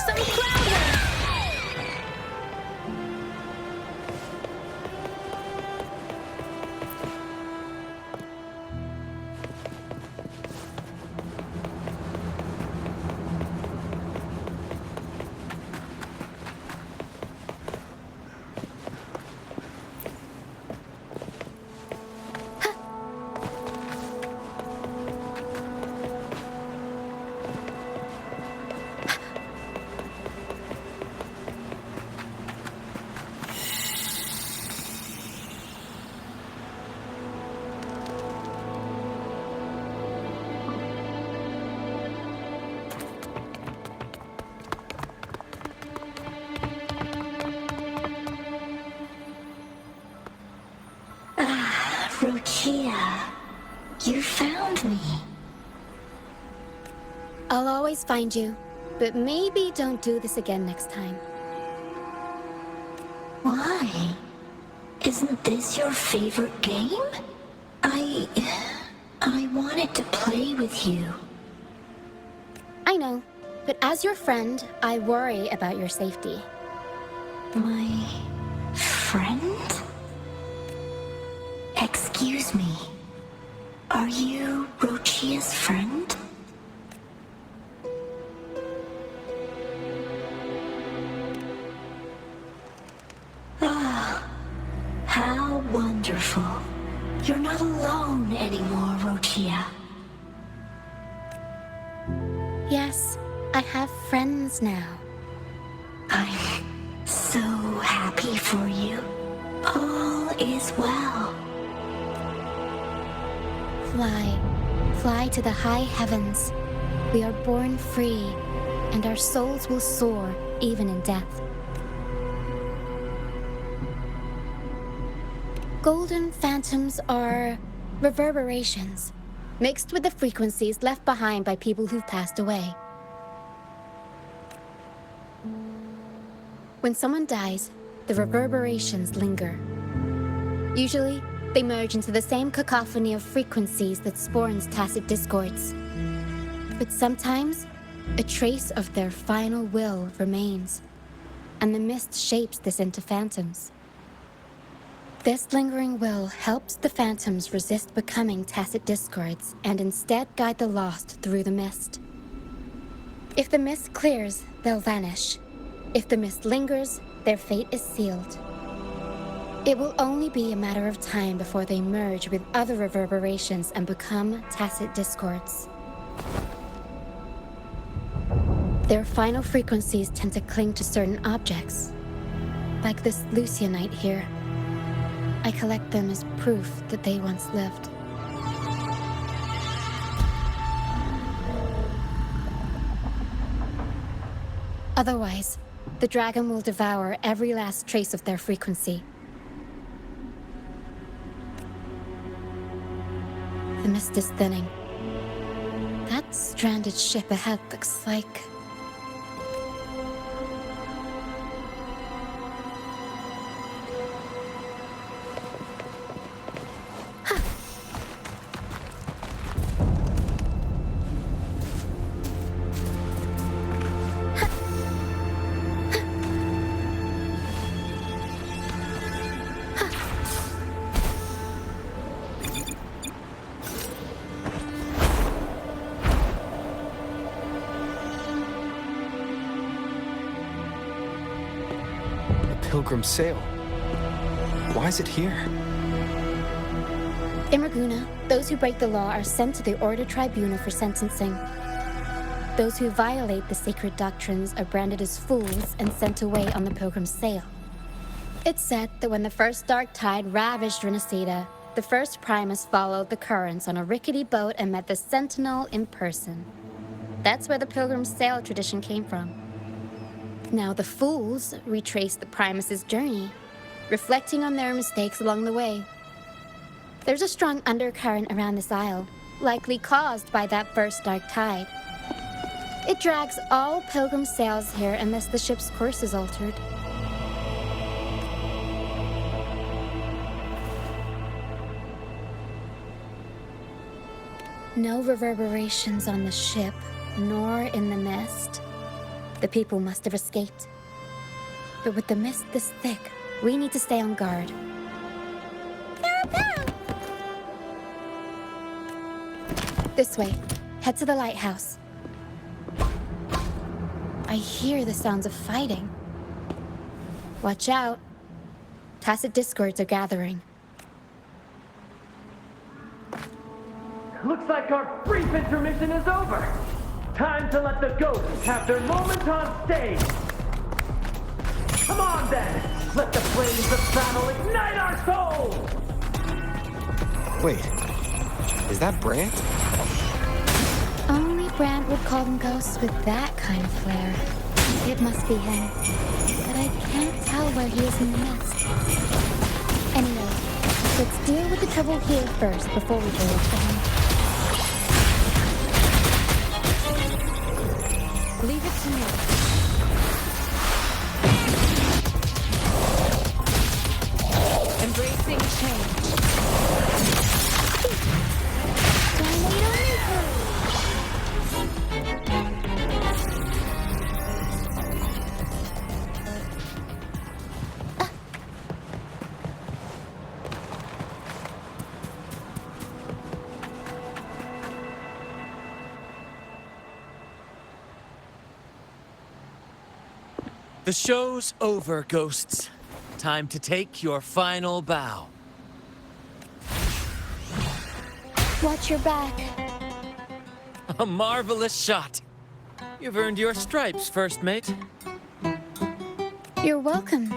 some cloud work! Rochia, you found me. I'll always find you, but maybe don't do this again next time. Why? Isn't this your favorite game? I wanted to play with you. I know, but as your friend, I worry about your safety. My friend? Excuse me. Are you Rochia's friend? Ah, how wonderful. You're not alone anymore, Rochia. Yes, I have friends now. I'm so happy for you. All is well. Fly to the high heavens. We are born free, and our souls will soar even in death. Golden phantoms are reverberations, mixed with the frequencies left behind by people who've passed away. When someone dies, the reverberations linger. Usually, they merge into the same cacophony of frequencies that spawns tacit discords. But sometimes, a trace of their final will remains, and the mist shapes this into phantoms. This lingering will helps the phantoms resist becoming tacit discords and instead guide the lost through the mist. If the mist clears, they'll vanish. If the mist lingers, their fate is sealed. It will only be a matter of time before they merge with other reverberations and become tacit discords. Their final frequencies tend to cling to certain objects, like this Lucianite here. I collect them as proof that they once lived. Otherwise, the dragon will devour every last trace of their frequency. The mist is thinning. That stranded ship ahead looks like... Pilgrim's Sail. Why is it here? In Raguna, those who break the law are sent to the Order Tribunal for sentencing. Those who violate the sacred doctrines are branded as fools and sent away on the Pilgrim's Sail. It's said that when the first dark tide ravaged Renacida, the first Primus followed the currents on a rickety boat and met the Sentinel in person. That's where the Pilgrim's Sail tradition came from. Now the fools retrace the Primus's journey, reflecting on their mistakes along the way. There's a strong undercurrent around this isle, likely caused by that first dark tide. It drags all pilgrim sails here unless the ship's course is altered. No reverberations on the ship, nor in the mist. The people must have escaped. But with the mist this thick, we need to stay on guard. This way. Head to the lighthouse. I hear the sounds of fighting. Watch out. Tacit discords are gathering. Looks like our brief intermission is over. Time to let the ghosts have their moment on stage. Come on then, let the flames of battle ignite our souls! Wait, is that Brant? Only Brant would call them ghosts with that kind of flair. It must be him. But I can't tell where he is in the mist. Anyway, let's deal with the trouble here first before we go to him. Leave it to me. Embracing change. The show's over, ghosts. Time to take your final bow. Watch your back. A marvelous shot. You've earned your stripes, first mate. You're welcome.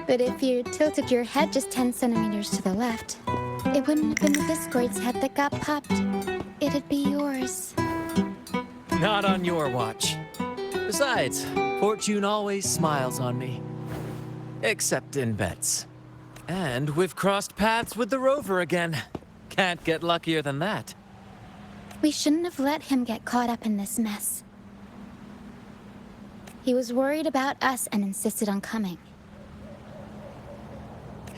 But if you tilted your head just 10 centimeters to the left, it wouldn't have been the Discord's head that got popped. It'd be yours. Not on your watch. Besides, fortune always smiles on me. Except in bets. And we've crossed paths with the rover again. Can't get luckier than that. We shouldn't have let him get caught up in this mess. He was worried about us and insisted on coming.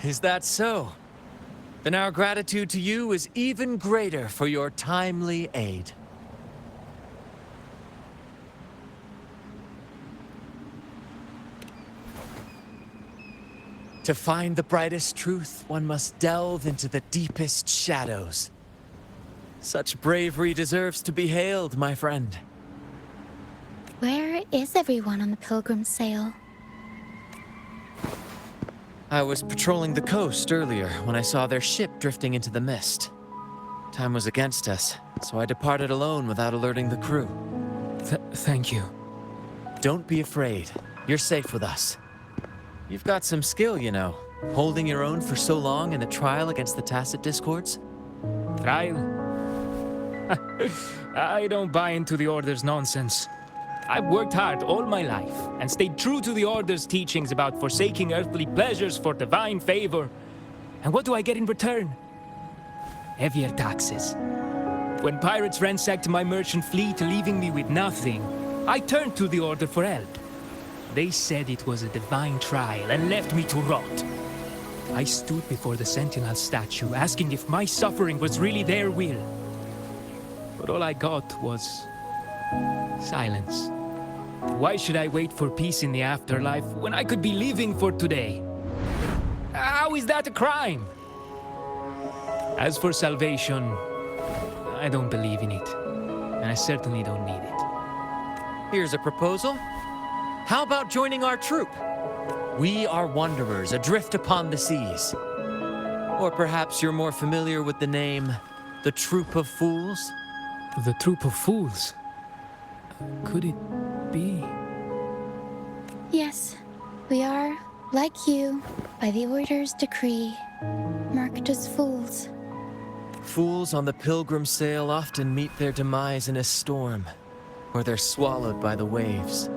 Is that so? Then our gratitude to you is even greater for your timely aid. To find the brightest truth, one must delve into the deepest shadows. Such bravery deserves to be hailed, my friend. Where is everyone on the Pilgrim sail? I was patrolling the coast earlier when I saw their ship drifting into the mist. Time was against us, so I departed alone without alerting the crew. Thank you. Don't be afraid. You're safe with us. You've got some skill, you know, holding your own for so long in the trial against the Tacit Discords. Trial? I don't buy into the Order's nonsense. I've worked hard all my life and stayed true to the Order's teachings about forsaking earthly pleasures for divine favor. And what do I get in return? Heavier taxes. When pirates ransacked my merchant fleet, leaving me with nothing, I turned to the Order for help. They said it was a divine trial and left me to rot. I stood before the Sentinel statue, asking if my suffering was really their will. But all I got was silence. Why should I wait for peace in the afterlife when I could be living for today? How is that a crime? As for salvation, I don't believe in it. And I certainly don't need it. Here's a proposal. How about joining our troop? We are wanderers adrift upon the seas. Or perhaps you're more familiar with the name, the Troop of Fools? The Troop of Fools? Could it be? Yes, we are, like you, by the Order's decree, marked as fools. Fools on the Pilgrim sail often meet their demise in a storm, or they're swallowed by the waves.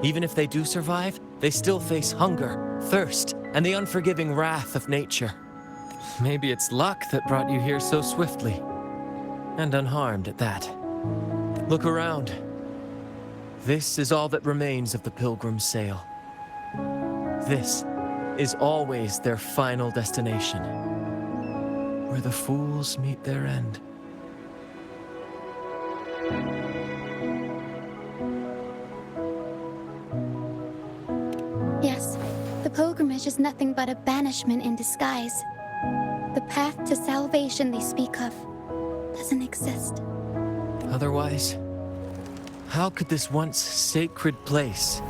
Even if they do survive, they still face hunger, thirst, and the unforgiving wrath of nature. Maybe it's luck that brought you here so swiftly, and unharmed at that. Look around. This is all that remains of the Pilgrim sail. This is always their final destination, where the fools meet their end. pilgrimage is nothing but a banishment in disguise. The path to salvation they speak of doesn't exist. Otherwise, how could this once sacred place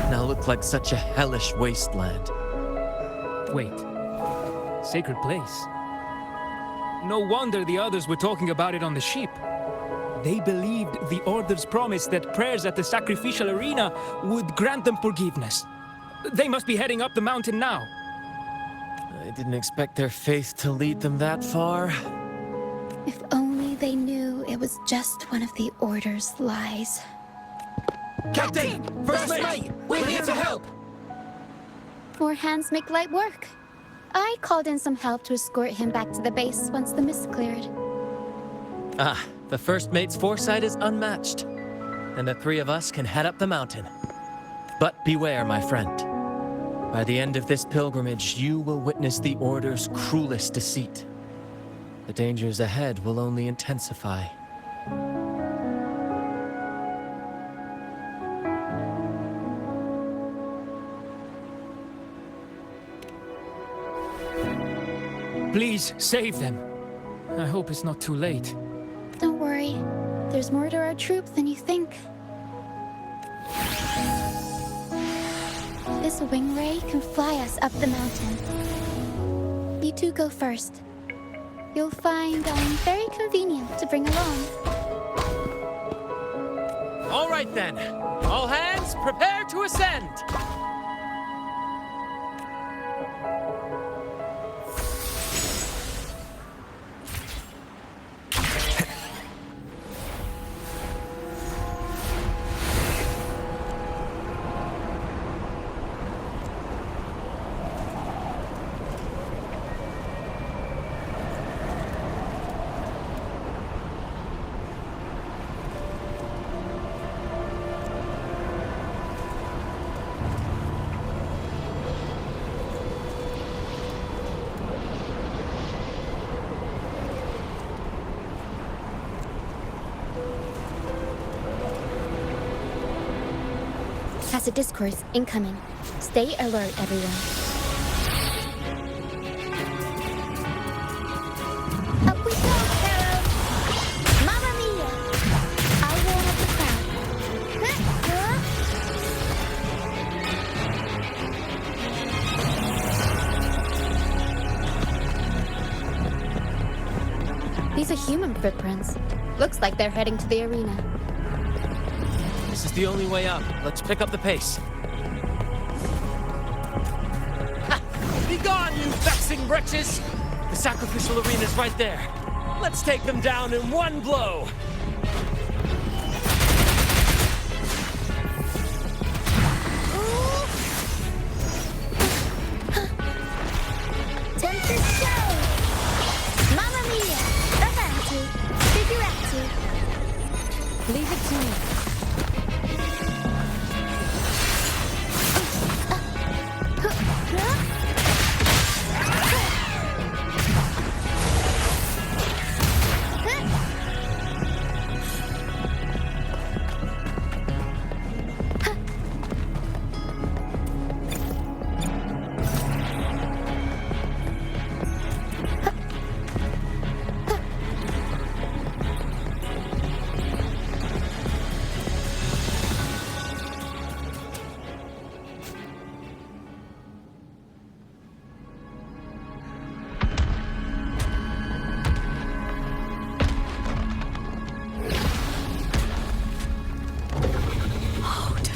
now look like such a hellish wasteland? Wait. Sacred place? No wonder the others were talking about it on the ship. They believed the Order's promise that prayers at the sacrificial arena would grant them forgiveness. They must be heading up the mountain now. I didn't expect their faith to lead them that far. If only they knew it was just one of the Order's lies. Captain! First mate! We're here to help! More hands make light work. I called in some help to escort him back to the base once the mist cleared. Ah, the first mate's foresight is unmatched. And the three of us can head up the mountain. But beware, my friend. By the end of this pilgrimage, you will witness the Order's cruelest deceit. The dangers ahead will only intensify. Please, save them. I hope it's not too late. Don't worry. There's more to our troop than you think. This wing ray can fly us up the mountain. You two go first. You'll find very convenient to bring along. All right then. All hands, prepare to ascend! Tacit discourse incoming. Stay alert, everyone. Up we go, Herald! Mamma mia! I'll warm up the crowd. These are human footprints. Looks like they're heading to the arena. This is the only way up. Let's pick up the pace. Ha! Be gone, you vexing wretches! The sacrificial arena's right there. Let's take them down in one blow! Tempted show! Mamma mia! Avanti! Figurati! Leave it to me.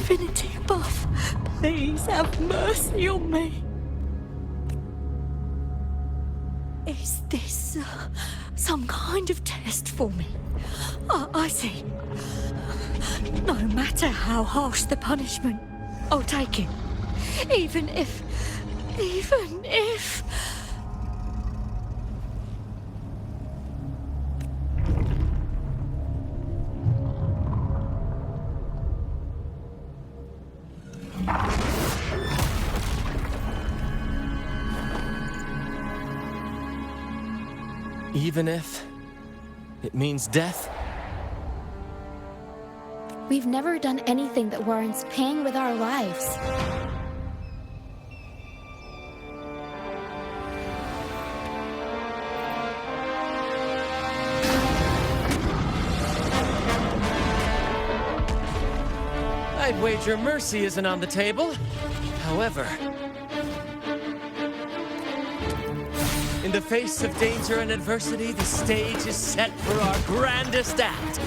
Divinity above, please have mercy on me. Is this some kind of test for me? I see. No matter how harsh the punishment, I'll take it. Even if... Even if it means death? We've never done anything that warrants paying with our lives. I'd wager mercy isn't on the table. However, in the face of danger and adversity, the stage is set for our grandest act.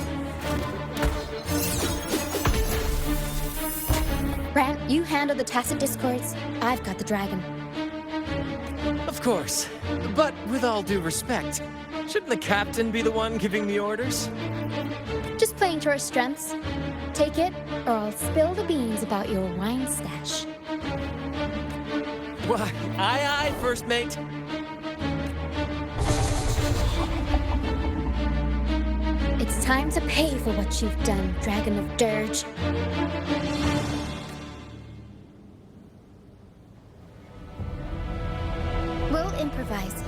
Brant, you handle the tacit discords. I've got the dragon. Of course, but with all due respect, shouldn't the captain be the one giving the orders? Just playing to our strengths. Take it, or I'll spill the beans about your wine stash. Why, aye, first mate. It's time to pay for what you've done, Dragon of Dirge. We'll improvise.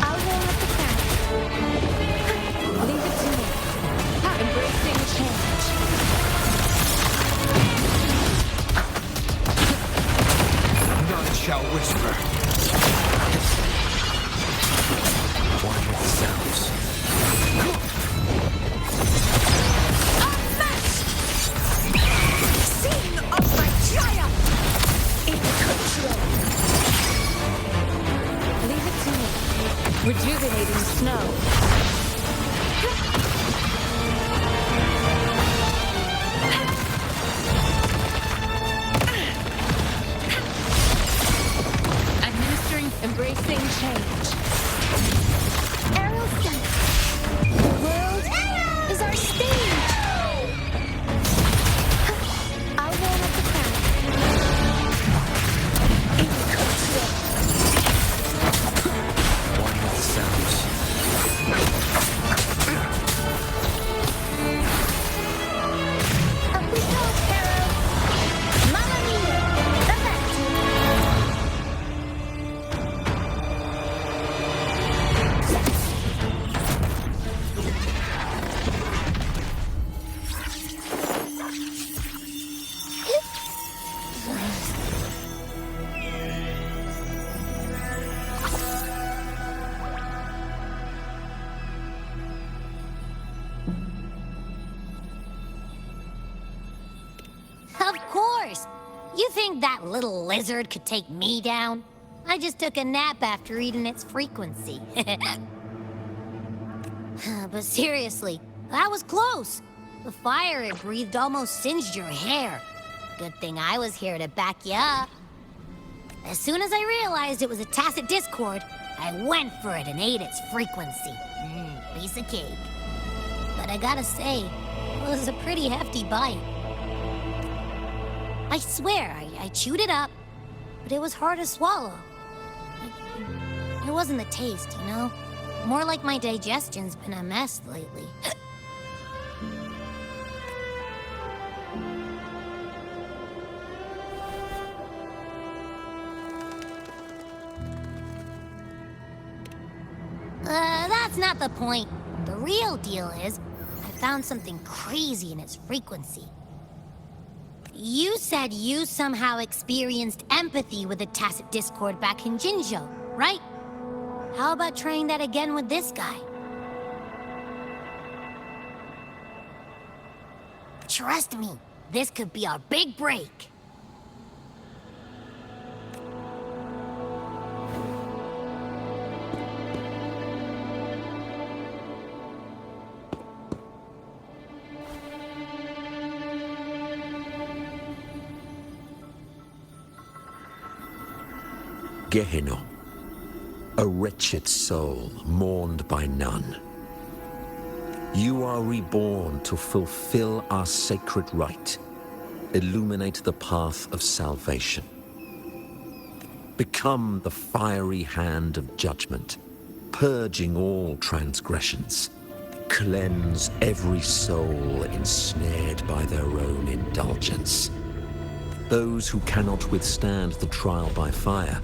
I'll roll up the crowd. Leave it to me. Embracing change. None shall whisper. One with sounds. Sing of my triumph! In control! Leave it to me. Rejuvenating snow. Administering embracing change. Arrow sense. The world is our stage. I'll roll up the crowd. In control. One with sounds. Up we go, Arrow. Mamma mia! The left. Of course! You think that little lizard could take me down? I just took a nap after eating its frequency. But seriously, that was close. The fire it breathed almost singed your hair. Good thing I was here to back you up. As soon as I realized it was a tacit discord, I went for it and ate its frequency. Piece of cake. But I gotta say, it was a pretty hefty bite. I swear, I chewed it up, but it was hard to swallow. It wasn't the taste, you know? More like my digestion's been a mess lately. That's not the point. The real deal is, I found something crazy in its frequency. You said you somehow experienced empathy with the tacit discord back in Jinzhou, right? How about trying that again with this guy? Trust me, this could be our big break. Gehenna, a wretched soul mourned by none. You are reborn to fulfill our sacred rite, illuminate the path of salvation. Become the fiery hand of judgment, purging all transgressions. Cleanse every soul ensnared by their own indulgence. Those who cannot withstand the trial by fire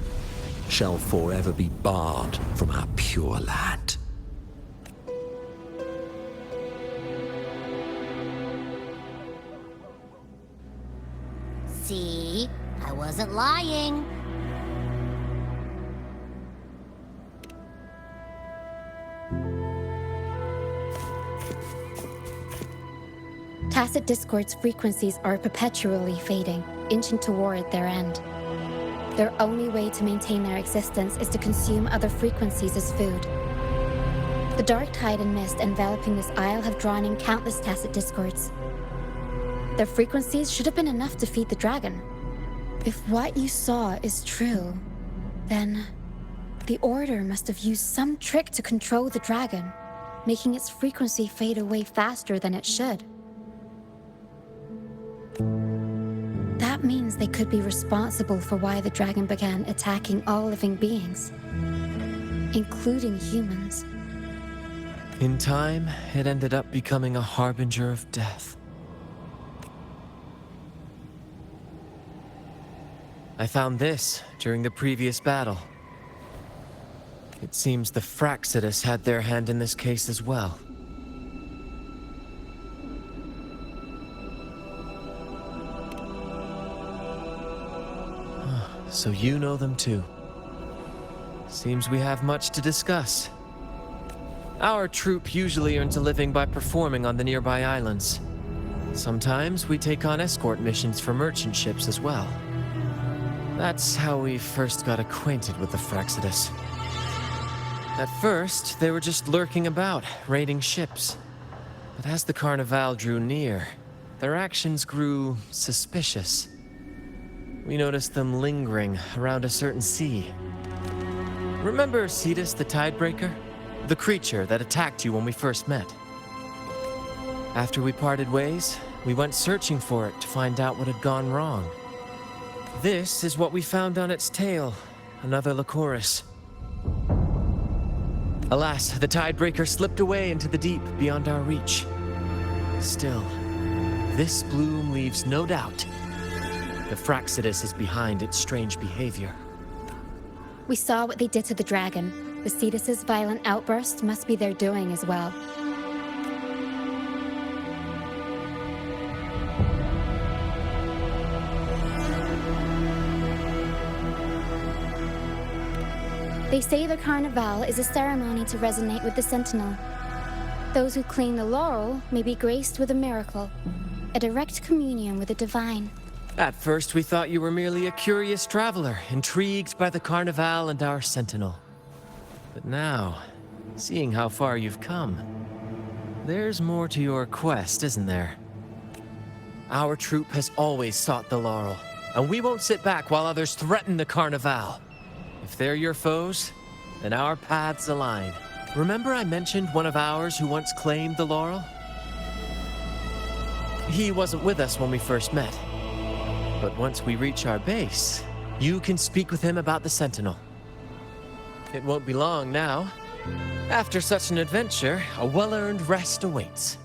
shall forever be barred from our pure land. See? I wasn't lying. Tacit Discord's frequencies are perpetually fading, inching toward their end. Their only way to maintain their existence is to consume other frequencies as food. The dark tide and mist enveloping this isle have drawn in countless Tacit Discords. Their frequencies should have been enough to feed the dragon. If what you saw is true, then the Order must have used some trick to control the dragon, making its frequency fade away faster than it should. That means they could be responsible for why the dragon began attacking all living beings, including humans. In time, it ended up becoming a harbinger of death. I found this during the previous battle. It seems the Fraxidus had their hand in this case as well. So you know them too. Seems we have much to discuss. Our troop usually earns a living by performing on the nearby islands. Sometimes we take on escort missions for merchant ships as well. That's how we first got acquainted with the Fraxidus. At first, they were just lurking about, raiding ships. But as the Carnival drew near, their actions grew suspicious. We noticed them lingering around a certain sea. Remember Cetus the Tidebreaker? The creature that attacked you when we first met. After we parted ways, we went searching for it to find out what had gone wrong. This is what we found on its tail, another Lycoris. Alas, the Tidebreaker slipped away into the deep beyond our reach. Still, this bloom leaves no doubt. The Fraxidus is behind its strange behavior. We saw what they did to the dragon. The Cetus's violent outburst must be their doing as well. They say the Carnival is a ceremony to resonate with the Sentinel. Those who claim the laurel may be graced with a miracle, a direct communion with the divine. At first, we thought you were merely a curious traveler, intrigued by the Carnival and our Sentinel. But now, seeing how far you've come, there's more to your quest, isn't there? Our troop has always sought the laurel, and we won't sit back while others threaten the Carnival. If they're your foes, then our paths align. Remember I mentioned one of ours who once claimed the laurel? He wasn't with us when we first met. But once we reach our base, you can speak with him about the Sentinel. It won't be long now. After such an adventure, a well-earned rest awaits.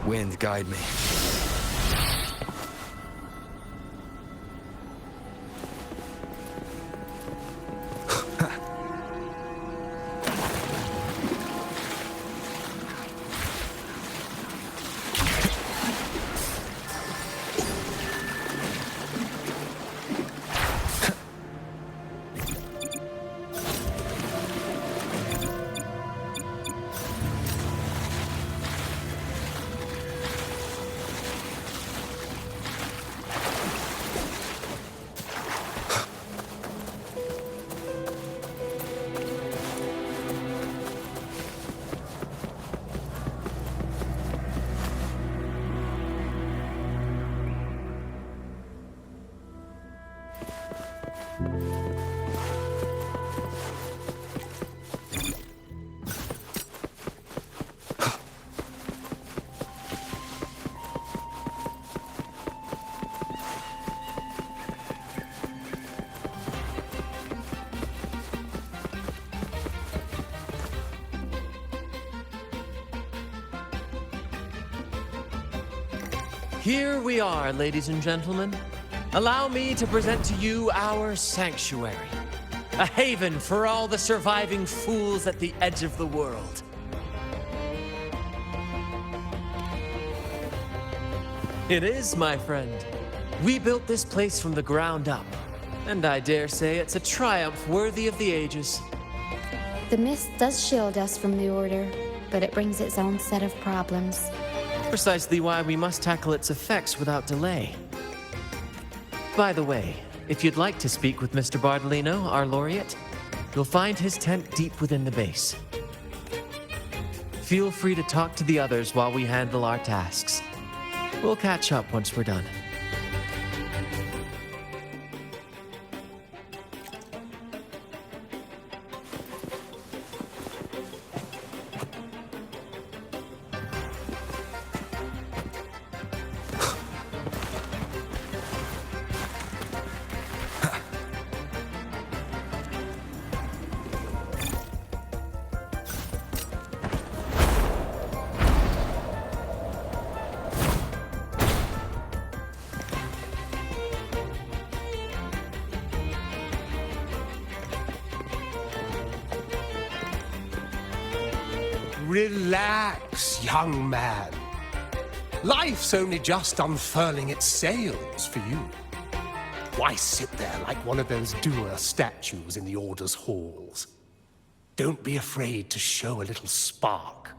Wind, guide me. Here we are, ladies and gentlemen. Allow me to present to you our sanctuary. A haven for all the surviving fools at the edge of the world. It is, my friend. We built this place from the ground up, and I dare say it's a triumph worthy of the ages. The mist does shield us from the Order, but it brings its own set of problems. Precisely why we must tackle its effects without delay. By the way, if you'd like to speak with Mr. Bardolino, our laureate, you'll find his tent deep within the base. Feel free to talk to the others while we handle our tasks. We'll catch up once we're done. Relax, young man. Life's only just unfurling its sails for you. Why sit there like one of those dour statues in the Order's halls? Don't be afraid to show a little spark.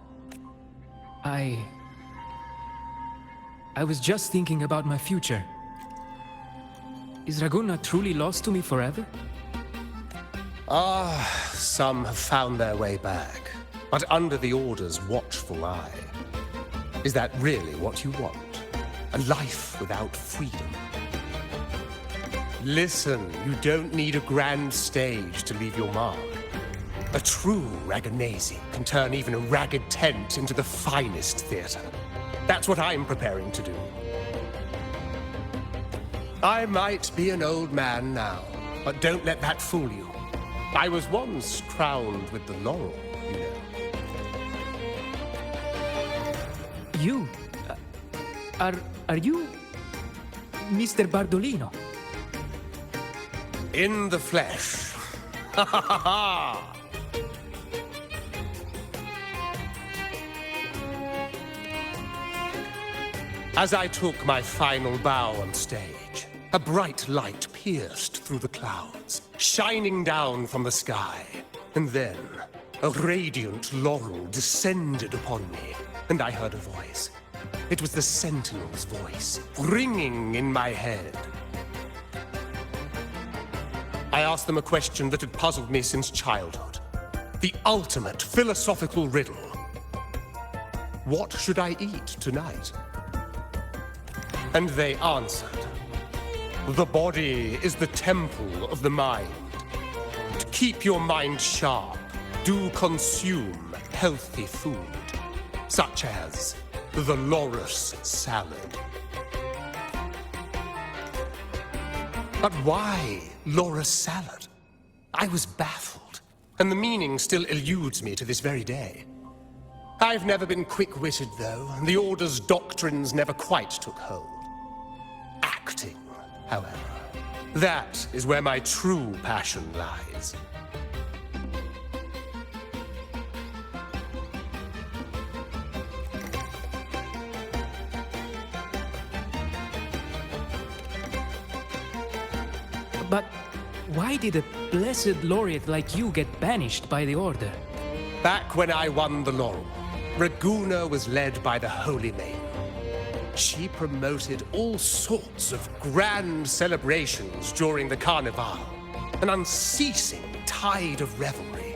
I was just thinking about my future. Is Raguna truly lost to me forever? Some have found their way back, but under the Order's watchful eye. Is that really what you want? A life without freedom? Listen, you don't need a grand stage to leave your mark. A true Raganese can turn even a ragged tent into the finest theater. That's what I'm preparing to do. I might be an old man now, but don't let that fool you. I was once crowned with the laurel, you know. You? Are you Mr. Bardolino? In the flesh. Ha ha ha ha! As I took my final bow on stage, a bright light pierced through the clouds, shining down from the sky. And then, a radiant laurel descended upon me, and I heard a voice. It was the Sentinel's voice, ringing in my head. I asked them a question that had puzzled me since childhood. The ultimate philosophical riddle. What should I eat tonight? And they answered. The body is the temple of the mind. To keep your mind sharp, do consume healthy food, such as the Loris salad. But why Loris salad? I was baffled, and the meaning still eludes me to this very day. I've never been quick-witted, though, and the Order's doctrines never quite took hold. Acting, however, that is where my true passion lies. But why did a blessed laureate like you get banished by the Order? Back when I won the laurel, Raguna was led by the Holy Maiden. She promoted all sorts of grand celebrations during the Carnival, an unceasing tide of revelry.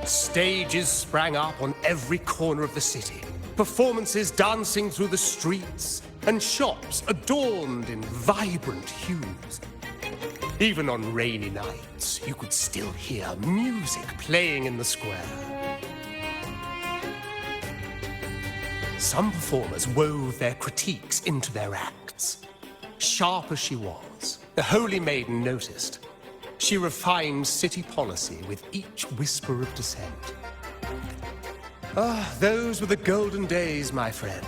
Stages sprang up on every corner of the city, performances dancing through the streets, and shops adorned in vibrant hues. Even on rainy nights, you could still hear music playing in the square. Some performers wove their critiques into their acts. Sharp as she was, the Holy Maiden noticed. She refined city policy with each whisper of dissent. Those were the golden days, my friend.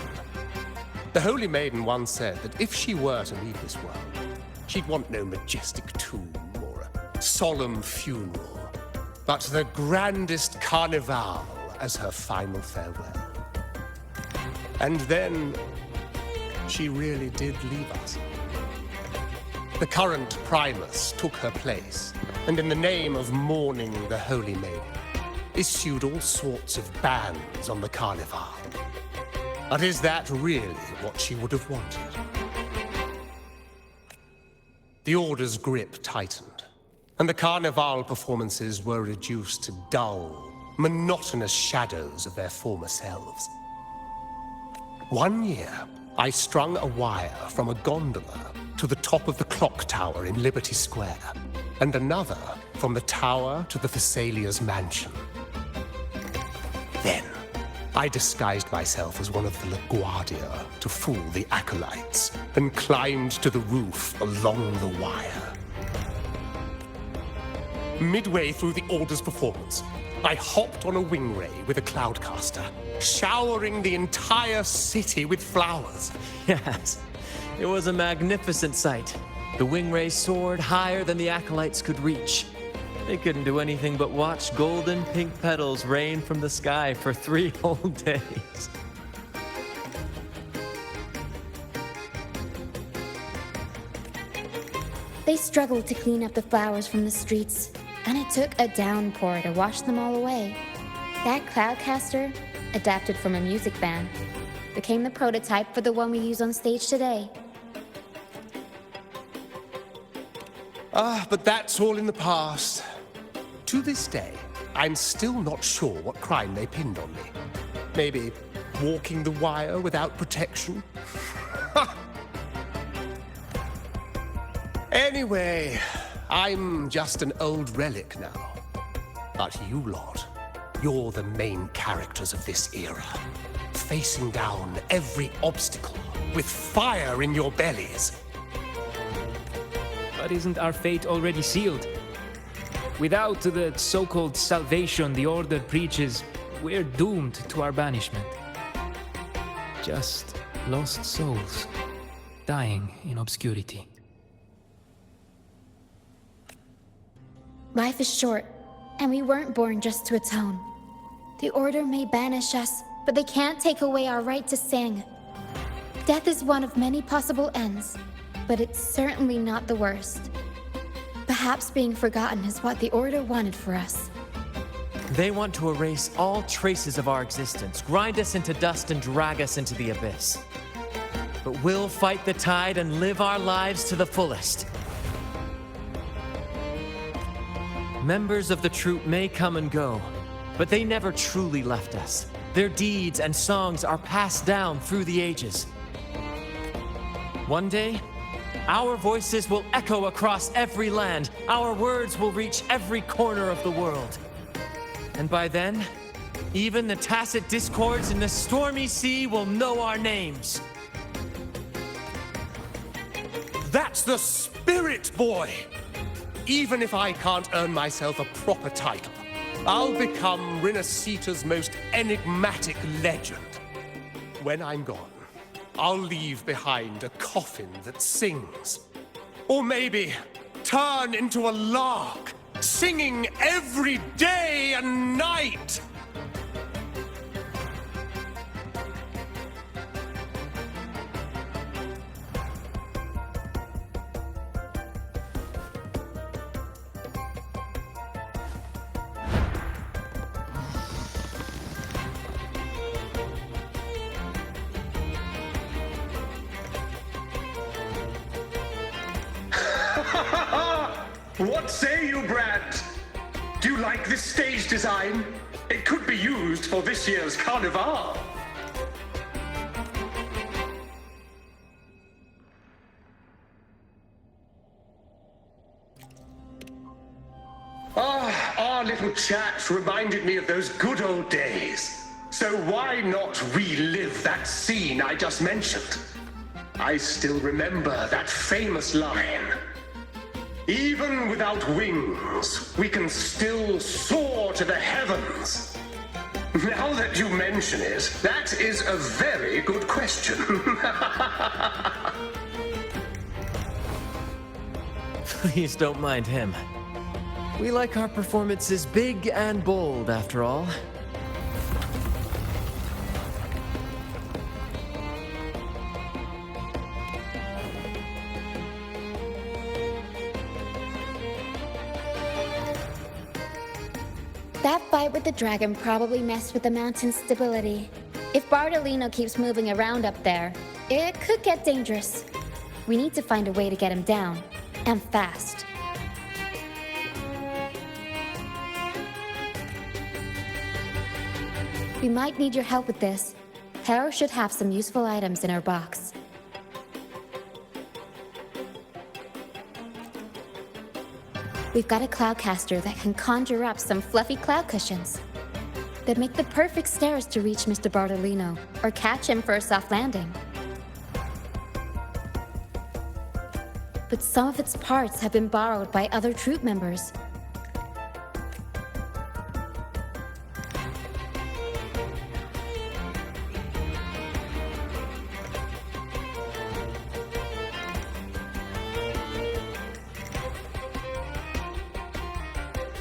The Holy Maiden once said that if she were to leave this world, she'd want no majestic tomb or a solemn funeral, but the grandest carnival as her final farewell. And then she really did leave us. The current Primus took her place, and in the name of mourning the Holy Maiden, issued all sorts of bans on the carnival. But is that really what she would have wanted? The Order's grip tightened, and the carnival performances were reduced to dull, monotonous shadows of their former selves. One year, I strung a wire from a gondola to the top of the clock tower in Liberty Square, and another from the tower to the Thessalia's mansion. Then, I disguised myself as one of the LaGuardia to fool the acolytes, and climbed to the roof along the wire. Midway through the Order's performance, I hopped on a wing ray with a cloudcaster, showering the entire city with flowers. Yes, it was a magnificent sight. The wingray soared higher than the acolytes could reach. They couldn't do anything but watch golden pink petals rain from the sky for 3 whole days. They struggled to clean up the flowers from the streets, and it took a downpour to wash them all away. That cloudcaster, adapted from a music band, became the prototype for the one we use on stage today. But that's all in the past. To this day, I'm still not sure what crime they pinned on me. Maybe walking the wire without protection? Anyway, I'm just an old relic now. But you lot, you're the main characters of this era, facing down every obstacle with fire in your bellies. But isn't our fate already sealed? Without the so-called salvation the Order preaches, we're doomed to our banishment. Just lost souls, dying in obscurity. Life is short, and we weren't born just to atone. The Order may banish us, but they can't take away our right to sing. Death is one of many possible ends, but it's certainly not the worst. Perhaps being forgotten is what the Order wanted for us. They want to erase all traces of our existence, grind us into dust and drag us into the abyss. But we'll fight the tide and live our lives to the fullest. Members of the troupe may come and go, but they never truly left us. Their deeds and songs are passed down through the ages. One day, our voices will echo across every land. Our words will reach every corner of the world. And by then, even the tacit discords in the stormy sea will know our names. That's the spirit, boy! Even if I can't earn myself a proper title, I'll become Rinasita's most enigmatic legend. When I'm gone, I'll leave behind a coffin that sings. Or maybe turn into a lark, singing every day and night. What say you, Brad? Do you like this stage design? It could be used for this year's carnival. Our little chat reminded me of those good old days. So why not relive that scene I just mentioned? I still remember that famous line. Even without wings, we can still soar to the heavens. Now that you mention it, that is a very good question. Please don't mind him. We like our performances big and bold, after all. That fight with the dragon probably messed with the mountain's stability. If Bartolino keeps moving around up there, it could get dangerous. We need to find a way to get him down, and fast. We might need your help with this. Hera should have some useful items in her box. We've got a cloudcaster that can conjure up some fluffy cloud cushions that make the perfect stairs to reach Mr. Bartolino or catch him for a soft landing. But some of its parts have been borrowed by other troop members,